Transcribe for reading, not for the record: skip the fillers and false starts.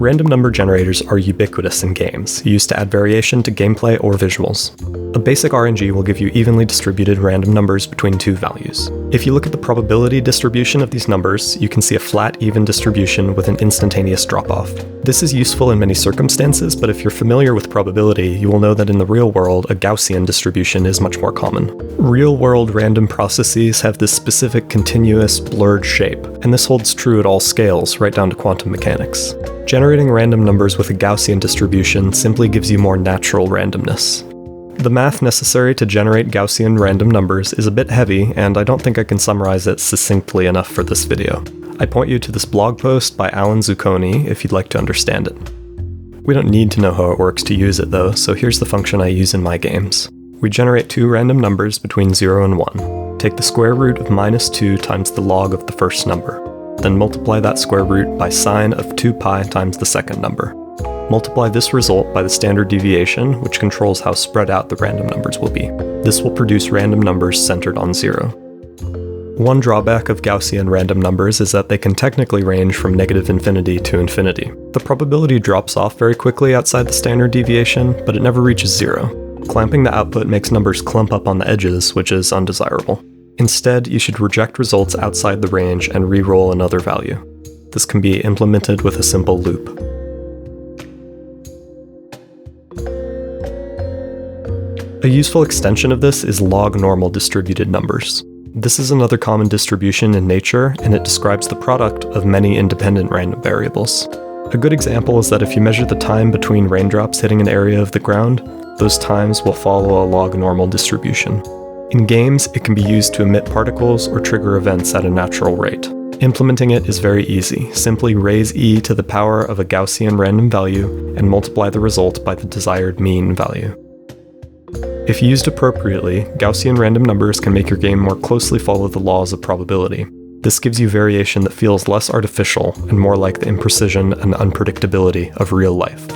Random number generators are ubiquitous in games, used to add variation to gameplay or visuals. A basic RNG will give you evenly distributed random numbers between two values. If you look at the probability distribution of these numbers, you can see a flat, even distribution with an instantaneous drop-off. This is useful in many circumstances, but if you're familiar with probability, you will know that in the real world, a Gaussian distribution is much more common. Real-world random processes have this specific continuous, blurred shape, and this holds true at all scales, right down to quantum mechanics. Generating random numbers with a Gaussian distribution simply gives you more natural randomness. The math necessary to generate Gaussian random numbers is a bit heavy, and I don't think I can summarize it succinctly enough for this video. I point you to this blog post by Alan Zucconi if you'd like to understand it. We don't need to know how it works to use it though, so here's the function I use in my games. We generate two random numbers between 0 and 1. Take the square root of -2 times the log of the first number. Then multiply that square root by sine of 2 pi times the second number. Multiply this result by the standard deviation, which controls how spread out the random numbers will be. This will produce random numbers centered on 0. One drawback of Gaussian random numbers is that they can technically range from -infinity to infinity. The probability drops off very quickly outside the standard deviation, but it never reaches 0. Clamping the output makes numbers clump up on the edges, which is undesirable. Instead, you should reject results outside the range and re-roll another value. This can be implemented with a simple loop. A useful extension of this is log-normal distributed numbers. This is another common distribution in nature, and it describes the product of many independent random variables. A good example is that if you measure the time between raindrops hitting an area of the ground, those times will follow a log-normal distribution. In games, it can be used to emit particles or trigger events at a natural rate. Implementing it is very easy. Simply raise e to the power of a Gaussian random value and multiply the result by the desired mean value. If used appropriately, Gaussian random numbers can make your game more closely follow the laws of probability. This gives you variation that feels less artificial and more like the imprecision and unpredictability of real life.